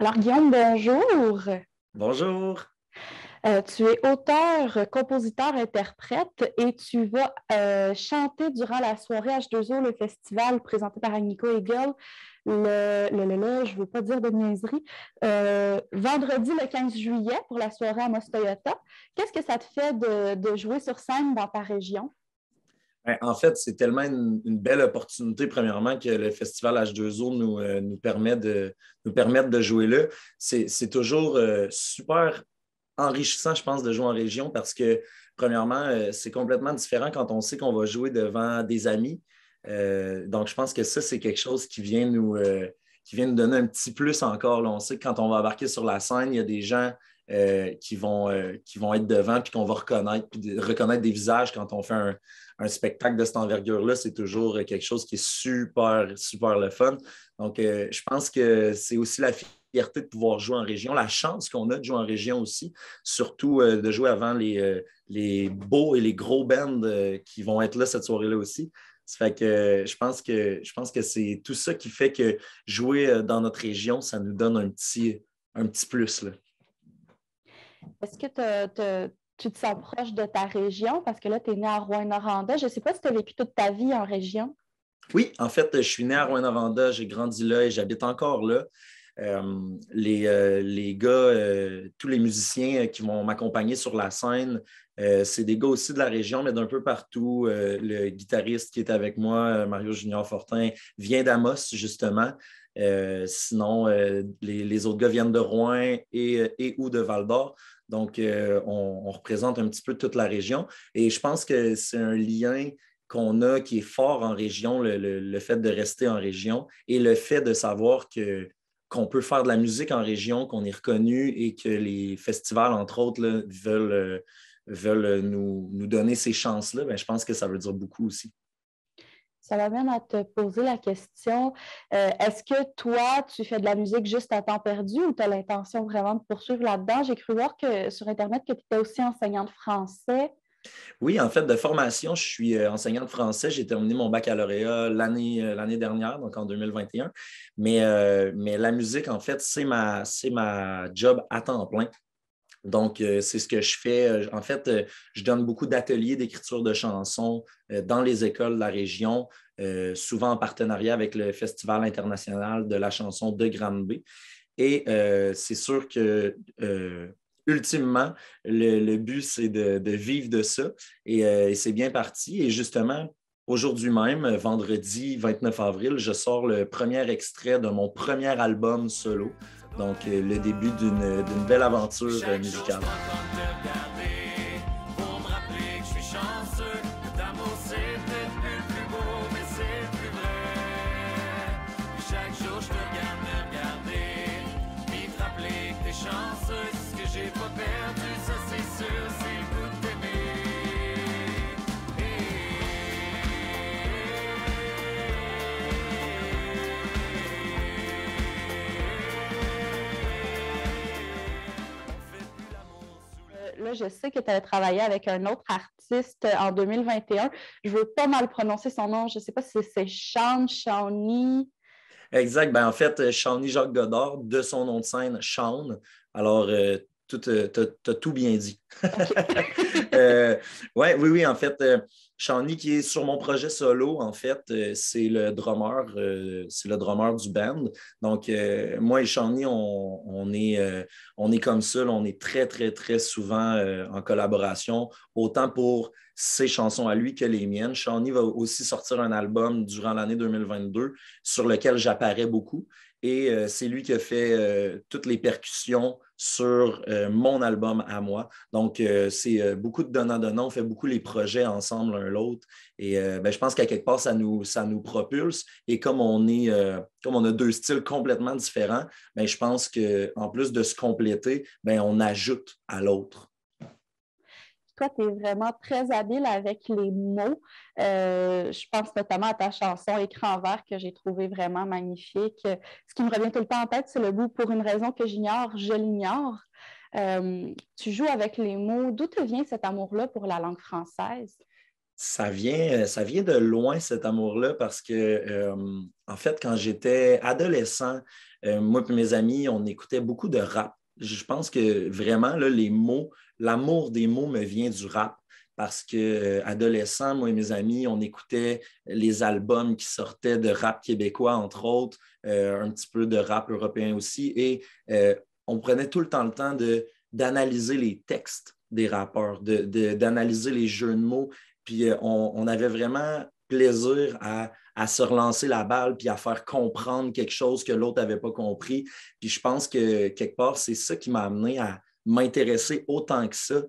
Alors, Guillaume, bonjour. Bonjour. Tu es auteur, compositeur, interprète et tu vas chanter durant la soirée H2O, le festival présenté par Agnico Eagle, je ne veux pas dire de niaiserie, vendredi le 15 juillet pour la soirée Amos Toyota. Qu'est-ce que ça te fait de jouer sur scène dans ta région? En fait, c'est tellement une belle opportunité, premièrement, que le festival H2O nous permette de jouer là. C'est toujours super enrichissant, je pense, de jouer en région parce que, premièrement, c'est complètement différent quand on sait qu'on va jouer devant des amis. Donc, je pense que ça, c'est quelque chose qui vient nous donner un petit plus encore. Là, on sait que quand on va embarquer sur la scène, il y a des gens qui vont être devant puis qu'on va reconnaître, puis reconnaître des visages quand on fait un spectacle de cette envergure-là. C'est toujours quelque chose qui est super, super le fun. Donc, je pense que c'est aussi la fierté de pouvoir jouer en région, la chance qu'on a de jouer en région aussi, surtout de jouer avant les beaux et les gros bands qui vont être là cette soirée-là aussi. Ça fait que je pense que c'est tout ça qui fait que jouer dans notre région, ça nous donne un petit plus, là. Est-ce que tu te sens proche de ta région? Parce que là, tu es né à Rouyn-Noranda. Je ne sais pas si tu as vécu toute ta vie en région. Oui, en fait, je suis né à Rouyn-Noranda, j'ai grandi là et j'habite encore là. Les gars, tous les musiciens qui vont m'accompagner sur la scène, c'est des gars aussi de la région, mais d'un peu partout. Le guitariste qui est avec moi, Mario Junior Fortin, vient d'Amos, justement. Sinon, les autres gars viennent de Rouen et ou de Val-d'Or. Donc, on représente un petit peu toute la région. Et je pense que c'est un lien qu'on a qui est fort en région, le fait de rester en région et le fait de savoir qu'on peut faire de la musique en région, qu'on est reconnu et que les festivals, entre autres, là, veulent nous donner ces chances-là. Bien, je pense que ça veut dire beaucoup aussi. Ça m'amène à te poser la question, est-ce que toi, tu fais de la musique juste à temps perdu ou tu as l'intention vraiment de poursuivre là-dedans? J'ai cru voir que sur Internet que tu étais aussi enseignante de français. Oui, en fait, de formation, je suis enseignant de français. J'ai terminé mon baccalauréat l'année dernière, donc en 2021. Mais la musique, en fait, c'est ma job à temps plein. Donc, c'est ce que je fais. En fait, je donne beaucoup d'ateliers d'écriture de chansons dans les écoles de la région, souvent en partenariat avec le Festival international de la chanson de Granby. Et c'est sûr que, ultimement, le but, c'est de vivre de ça. Et c'est bien parti. Et justement, aujourd'hui même, vendredi 29 avril, je sors le premier extrait de mon premier album solo. Donc, le début d'une belle aventure musicale. Là, je sais que tu as travaillé avec un autre artiste en 2021. Je ne veux pas mal prononcer son nom. Je ne sais pas si c'est Sean, Shawnee. Exact. Ben, en fait, Shawnee Jacques Godard, de son nom de scène, Sean. Alors, tu as tout bien dit. Oui, en fait, Shawnee, qui est sur mon projet solo, en fait, c'est le drummer du band. Donc, moi et Shawnee, on est comme ça, là, on est très, très, très souvent en collaboration, autant pour ses chansons à lui que les miennes. Shawnee va aussi sortir un album durant l'année 2022 sur lequel j'apparais beaucoup. Et c'est lui qui a fait toutes les percussions sur mon album à moi. Donc, c'est beaucoup de donnant-donnant. On fait beaucoup les projets ensemble l'un l'autre. Et ben, je pense qu'à quelque part, ça nous propulse. Et comme on a deux styles complètement différents, ben, je pense qu'en plus de se compléter, ben, on ajoute à l'autre. Toi, tu es vraiment très habile avec les mots. Je pense notamment à ta chanson Écran vert que j'ai trouvé vraiment magnifique. Ce qui me revient tout le temps en tête, c'est le bout pour une raison que j'ignore, je l'ignore. Tu joues avec les mots. D'où te vient cet amour-là pour la langue française? Ça vient de loin, cet amour-là, parce que, en fait, quand j'étais adolescent, moi et mes amis, on écoutait beaucoup de rap. Je pense que vraiment, là, les mots, l'amour des mots me vient du rap. Parce que adolescent, moi et mes amis, on écoutait les albums qui sortaient de rap québécois, entre autres, un petit peu de rap européen aussi, et on prenait tout le temps d'analyser les textes des rappeurs, d'analyser les jeux de mots, puis on avait vraiment plaisir à se relancer la balle puis à faire comprendre quelque chose que l'autre n'avait pas compris. Puis je pense que quelque part, c'est ça qui m'a amené à m'intéresser autant que ça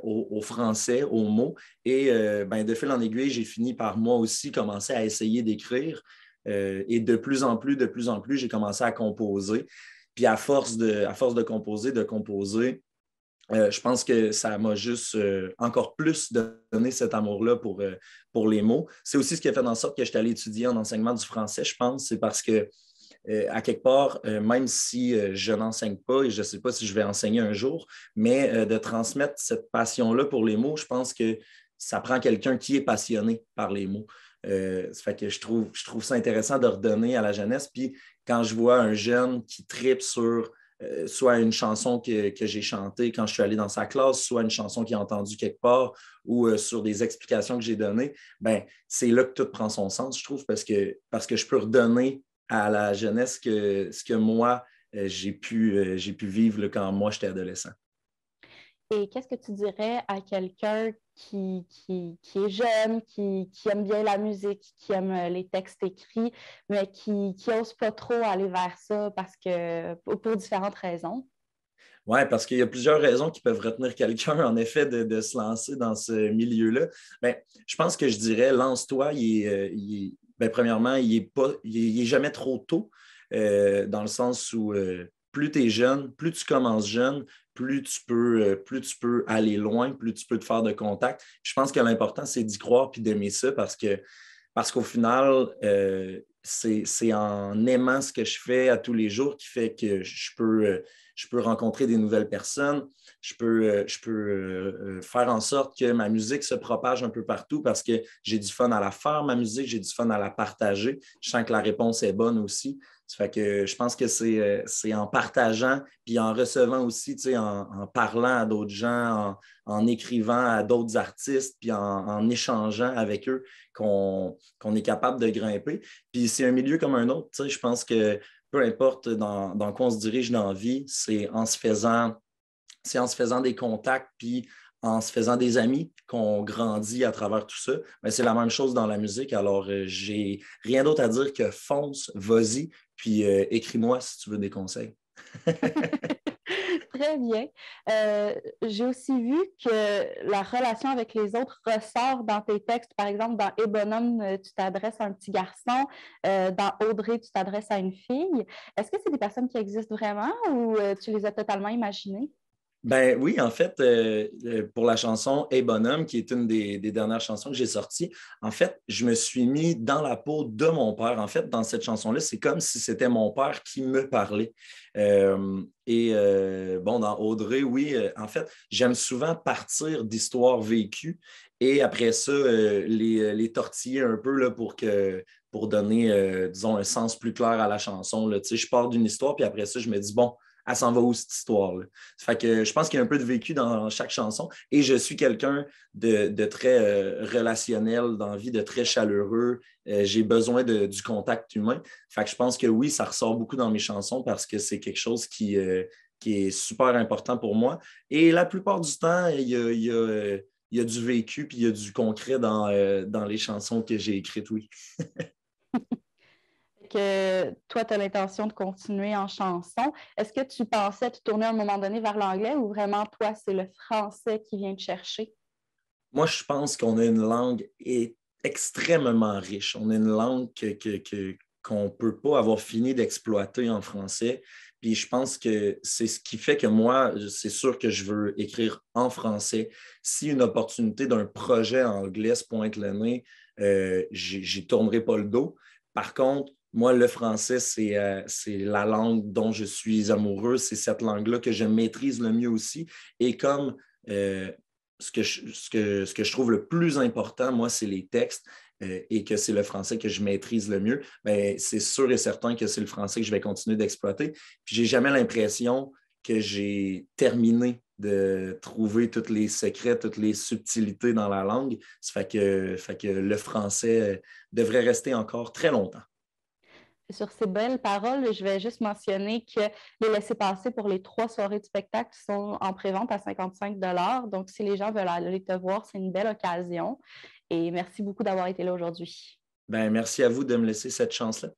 au français, aux mots. Et ben, de fil en aiguille, j'ai fini par moi aussi commencer à essayer d'écrire. Et de plus en plus, j'ai commencé à composer. Puis à force de composer, je pense que ça m'a juste encore plus donné cet amour-là pour les mots. C'est aussi ce qui a fait en sorte que je suis allé étudier en enseignement du français, je pense. C'est parce que à quelque part, même si je n'enseigne pas et je ne sais pas si je vais enseigner un jour, mais de transmettre cette passion-là pour les mots, je pense que ça prend quelqu'un qui est passionné par les mots. Ça fait que je trouve ça intéressant de redonner à la jeunesse. Puis quand je vois un jeune qui tripe sur soit une chanson que j'ai chantée quand je suis allé dans sa classe, soit une chanson qu'il a entendue quelque part ou sur des explications que j'ai données, ben, c'est là que tout prend son sens, je trouve, parce que je peux redonner à la jeunesse ce que moi, j'ai pu vivre là, quand moi, j'étais adolescent. Et qu'est-ce que tu dirais à quelqu'un qui est jeune, qui aime bien la musique, qui aime les textes écrits, mais qui n'ose pas trop aller vers ça parce que pour différentes raisons? Oui, parce qu'il y a plusieurs raisons qui peuvent retenir quelqu'un, en effet, de se lancer dans ce milieu-là. Bien, je pense que je dirais, lance-toi, ben, premièrement, il est jamais trop tôt, dans le sens où plus tu es jeune, plus tu commences jeune, plus tu peux aller loin, plus tu peux te faire de contact. Je pense que l'important, c'est d'y croire et d'aimer ça parce qu'au final, c'est en aimant ce que je fais à tous les jours qui fait que je peux rencontrer des nouvelles personnes, je peux faire en sorte que ma musique se propage un peu partout parce que j'ai du fun à la faire, ma musique, j'ai du fun à la partager. Je sens que la réponse est bonne aussi. Ça fait que je pense que c'est en partageant puis en recevant aussi, en parlant à d'autres gens, en écrivant à d'autres artistes puis en échangeant avec eux qu'on est capable de grimper. Puis c'est un milieu comme un autre. Je pense que peu importe dans quoi on se dirige dans la vie, c'est en se faisant des contacts, puis en se faisant des amis qu'on grandit à travers tout ça. Mais c'est la même chose dans la musique. Alors, j'ai rien d'autre à dire que fonce, vas-y, puis écris-moi si tu veux des conseils. Très bien. J'ai aussi vu que la relation avec les autres ressort dans tes textes. Par exemple, dans Et bonhomme, tu t'adresses à un petit garçon. Dans Audrey, tu t'adresses à une fille. Est-ce que c'est des personnes qui existent vraiment ou tu les as totalement imaginées? Ben oui, en fait, pour la chanson Hey Bonhomme, qui est une des dernières chansons que j'ai sorties, en fait, je me suis mis dans la peau de mon père. En fait, dans cette chanson-là, c'est comme si c'était mon père qui me parlait. Bon, dans Audrey, oui, en fait, j'aime souvent partir d'histoires vécues et après ça, les tortiller un peu là, pour donner, disons, un sens plus clair à la chanson. Là. Tu sais, je pars d'une histoire, puis après ça, je me dis, bon, elle s'en va où cette histoire-là? Fait que je pense qu'il y a un peu de vécu dans chaque chanson et je suis quelqu'un de très relationnel dans la vie, de très chaleureux. J'ai besoin du contact humain. Fait que je pense que oui, ça ressort beaucoup dans mes chansons parce que c'est quelque chose qui est super important pour moi. Et la plupart du temps, il y a du vécu puis il y a du concret dans les chansons que j'ai écrites, oui. Que toi, tu as l'intention de continuer en chanson. Est-ce que tu pensais te tourner à un moment donné vers l'anglais ou vraiment, toi, c'est le français qui vient te chercher? Moi, je pense qu'on a une langue extrêmement riche. On a une langue qu'on ne peut pas avoir fini d'exploiter en français. Puis je pense que c'est ce qui fait que moi, c'est sûr que je veux écrire en français. Si une opportunité d'un projet en anglais se pointe le nez, j'y tournerai pas le dos. Par contre, moi, le français, c'est la langue dont je suis amoureux. C'est cette langue-là que je maîtrise le mieux aussi. Et comme ce que je trouve le plus important, moi, c'est les textes. et que c'est le français que je maîtrise le mieux, bien, c'est sûr et certain que c'est le français que je vais continuer d'exploiter. Puis j'ai jamais l'impression que j'ai terminé de trouver tous les secrets, toutes les subtilités dans la langue. Ça fait que le français devrait rester encore très longtemps. Sur ces belles paroles, je vais juste mentionner que les laissez-passer pour les 3 soirées de spectacle sont en prévente à 55 $. Donc, si les gens veulent aller te voir, c'est une belle occasion. Et merci beaucoup d'avoir été là aujourd'hui. Ben, merci à vous de me laisser cette chance-là.